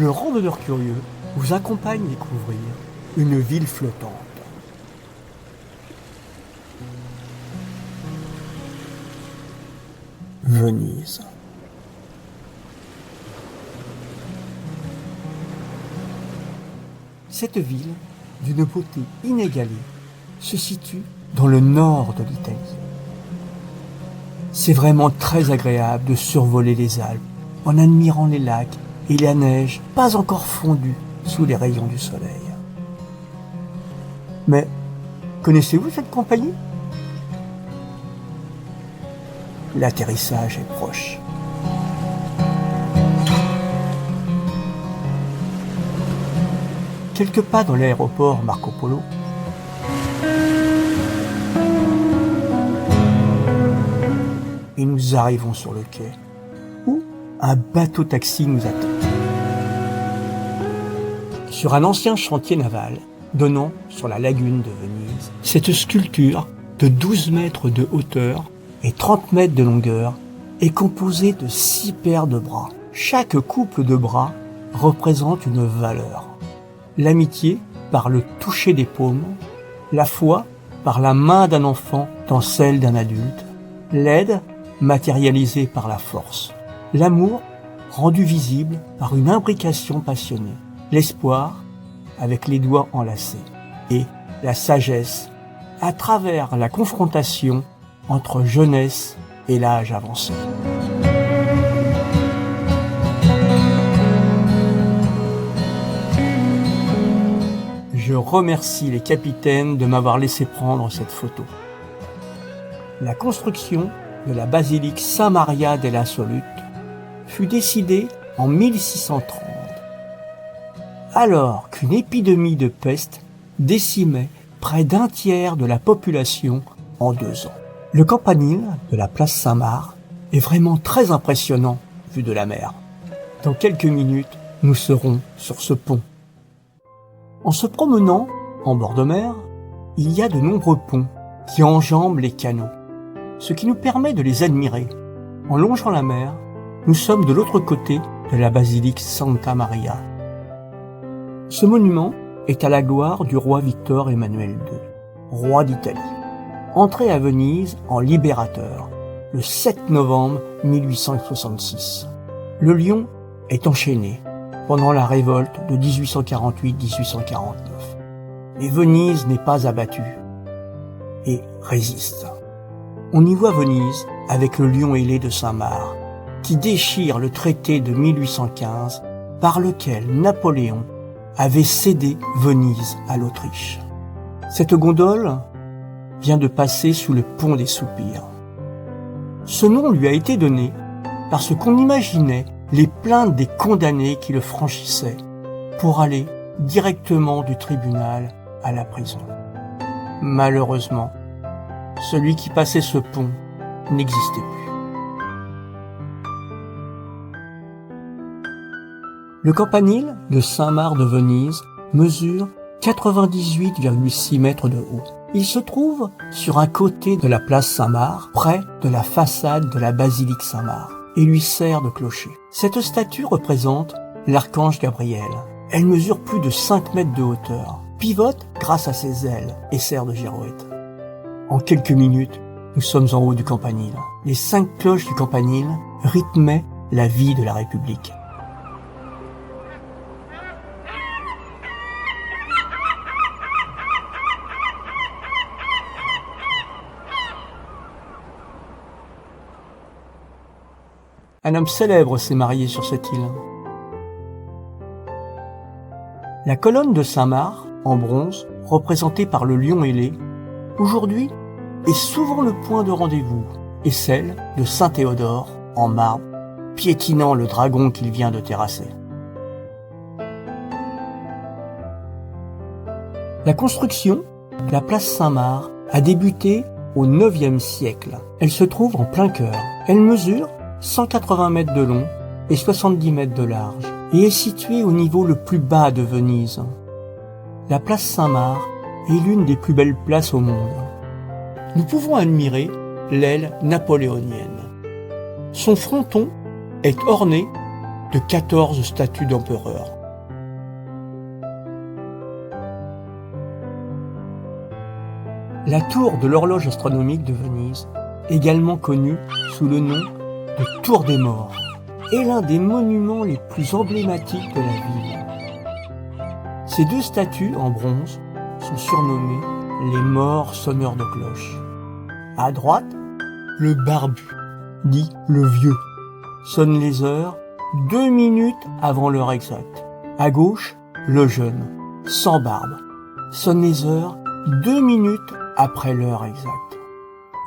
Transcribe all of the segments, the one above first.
le randonneur curieux vous accompagne découvrir une ville flottante. Venise. Cette ville, d'une beauté inégalée, se situe dans le nord de l'Italie. C'est vraiment très agréable de survoler les Alpes en admirant les lacs et la neige pas encore fondue sous les rayons du soleil. Mais connaissez-vous cette compagnie ? L'atterrissage est proche. Quelques pas dans l'aéroport Marco Polo, et nous arrivons sur le quai, où un bateau-taxi nous attend. Sur un ancien chantier naval donnant sur la lagune de Venise, cette sculpture de 12 mètres de hauteur et 30 mètres de longueur est composée de 6 paires de bras. Chaque couple de bras représente une valeur. L'amitié par le toucher des paumes, la foi par la main d'un enfant dans celle d'un adulte, l'aide matérialisée par la force, l'amour rendu visible par une imbrication passionnée, l'espoir avec les doigts enlacés et la sagesse à travers la confrontation entre jeunesse et l'âge avancé. Je remercie les capitaines de m'avoir laissé prendre cette photo. La construction de la basilique Saint-Maria della Salute fut décidée en 1630, alors qu'une épidémie de peste décimait près d'un tiers de la population en 2 ans. Le campanile de la place Saint-Marc est vraiment très impressionnant vu de la mer. Dans quelques minutes, nous serons sur ce pont. En se promenant en bord de mer, il y a de nombreux ponts qui enjambent les canaux, ce qui nous permet de les admirer. En longeant la mer, nous sommes de l'autre côté de la basilique Santa Maria. Ce monument est à la gloire du roi Victor Emmanuel II, roi d'Italie, entré à Venise en libérateur le 7 novembre 1866. Le lion est enchaîné pendant la révolte de 1848-1849. Mais Venise n'est pas abattue et résiste. On y voit Venise avec le lion ailé de Saint-Marc, qui déchire le traité de 1815 par lequel Napoléon avait cédé Venise à l'Autriche. Cette gondole vient de passer sous le pont des Soupirs. Ce nom lui a été donné parce qu'on imaginait les plaintes des condamnés qui le franchissaient pour aller directement du tribunal à la prison. Malheureusement, celui qui passait ce pont n'existait plus. Le campanile de Saint-Marc de Venise mesure 98,6 mètres de haut. Il se trouve sur un côté de la place Saint-Marc, près de la façade de la basilique Saint-Marc, et lui sert de clocher. Cette statue représente l'archange Gabriel. Elle mesure plus de 5 mètres de hauteur, pivote grâce à ses ailes et sert de girouette. En quelques minutes, nous sommes en haut du campanile. Les 5 cloches du campanile rythmaient la vie de la République. Un homme célèbre s'est marié sur cette île. La colonne de Saint-Marc, en bronze, représentée par le lion ailé, aujourd'hui est souvent le point de rendez-vous, et celle de Saint-Théodore, en marbre, piétinant le dragon qu'il vient de terrasser. La construction de la place Saint-Marc a débuté au IXe siècle. Elle se trouve en plein cœur. Elle mesure 180 mètres de long et 70 mètres de large et est située au niveau le plus bas de Venise. La place Saint-Marc est l'une des plus belles places au monde. Nous pouvons admirer l'aile napoléonienne. Son fronton est orné de 14 statues d'empereurs. La tour de l'horloge astronomique de Venise, également connue sous le nom de Tour des Morts, est l'un des monuments les plus emblématiques de la ville. Ces deux statues en bronze sont surnommées les morts sonneurs de cloches. À droite, le barbu, dit le vieux, sonne les heures 2 minutes avant l'heure exacte. À gauche, le jeune, sans barbe, sonne les heures 2 minutes après l'heure exacte.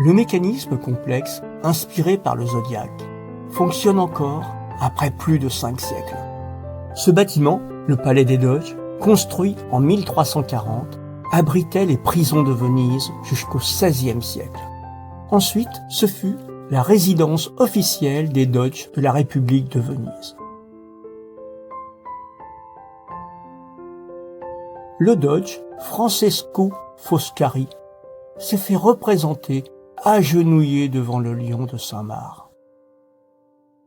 Le mécanisme complexe, inspiré par le zodiaque, fonctionne encore après plus de 5 siècles. Ce bâtiment, le Palais des Doges, construit en 1340, abritait les prisons de Venise jusqu'au XVIe siècle. Ensuite, ce fut la résidence officielle des Doges de la République de Venise. Le Doge, Francesco Foscari, s'est fait représenter agenouillé devant le lion de Saint-Marc.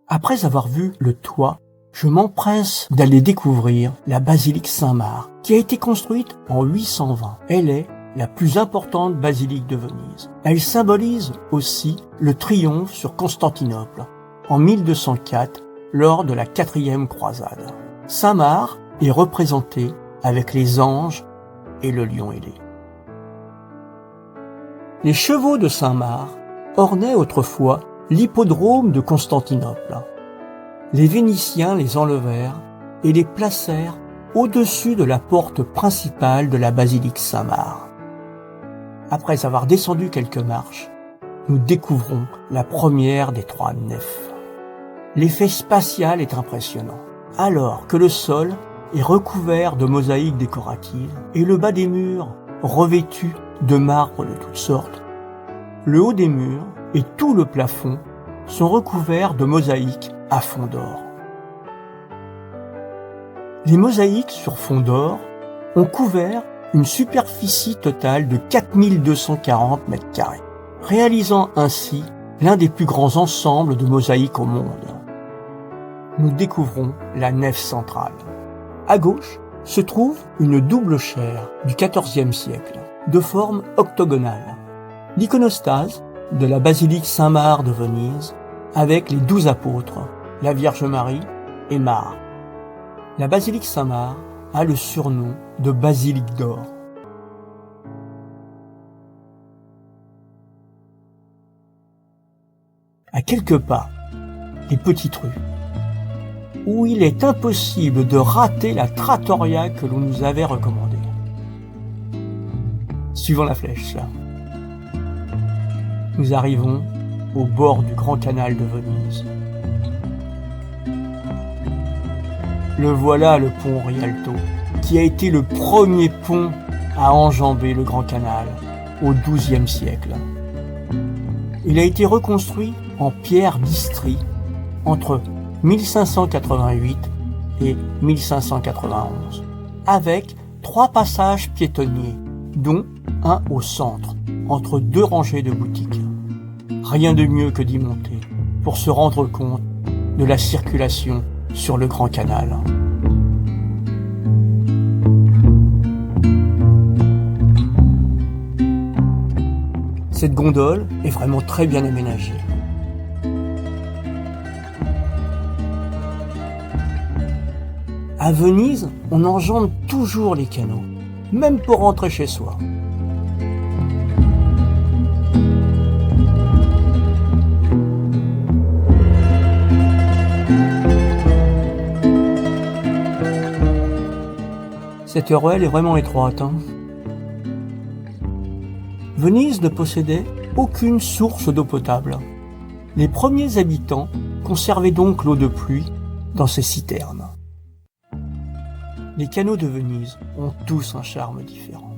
Après avoir vu le toit, je m'empresse d'aller découvrir la basilique Saint-Marc, qui a été construite en 820. Elle est la plus importante basilique de Venise. Elle symbolise aussi le triomphe sur Constantinople, en 1204, lors de la 4e croisade. Saint-Marc est représenté avec les anges et le lion ailé. Les chevaux de Saint-Marc ornaient autrefois l'hippodrome de Constantinople. Les Vénitiens les enlevèrent et les placèrent au-dessus de la porte principale de la basilique Saint-Marc. Après avoir descendu quelques marches, nous découvrons la première des 3 nefs. L'effet spatial est impressionnant, alors que le sol est recouvert de mosaïques décoratives et le bas des murs revêtu de marbre de toutes sortes. Le haut des murs et tout le plafond sont recouverts de mosaïques à fond d'or. Les mosaïques sur fond d'or ont couvert une superficie totale de 4240 m², réalisant ainsi l'un des plus grands ensembles de mosaïques au monde. Nous découvrons la nef centrale. À gauche se trouve une double chaire du XIVe siècle, de forme octogonale. L'iconostase de la basilique Saint-Marc de Venise, avec les 12 apôtres, la Vierge Marie et Marc. La basilique Saint-Marc a le surnom de basilique d'or. À quelques pas, les petites rues, où il est impossible de rater la trattoria que l'on nous avait recommandée. Suivant la flèche, nous arrivons au bord du grand canal de Venise. Le voilà, le pont Rialto, qui a été le premier pont à enjamber le grand canal au XIIe siècle. Il a été reconstruit en pierre d'Istrie entre 1588 et 1591, avec 3 passages piétonniers, dont un au centre, entre 2 rangées de boutiques. Rien de mieux que d'y monter pour se rendre compte de la circulation sur le Grand Canal. Cette gondole est vraiment très bien aménagée. À Venise, on enjambe toujours les canaux, même pour rentrer chez soi. Cette ruelle est vraiment étroite, hein. Venise ne possédait aucune source d'eau potable. Les premiers habitants conservaient donc l'eau de pluie dans ces citernes. Les canaux de Venise ont tous un charme différent.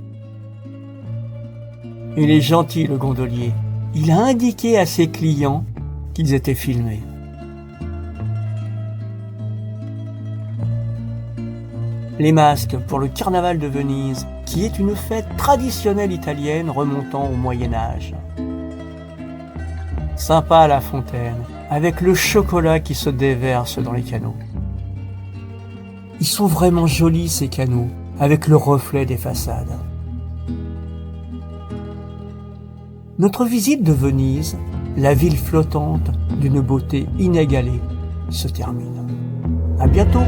Il est gentil, le gondolier. Il a indiqué à ses clients qu'ils étaient filmés. Les masques pour le carnaval de Venise, qui est une fête traditionnelle italienne remontant au Moyen-Âge. Sympa la fontaine, avec le chocolat qui se déverse dans les canaux. Ils sont vraiment jolis ces canaux, avec le reflet des façades. Notre visite de Venise, la ville flottante d'une beauté inégalée, se termine. À bientôt!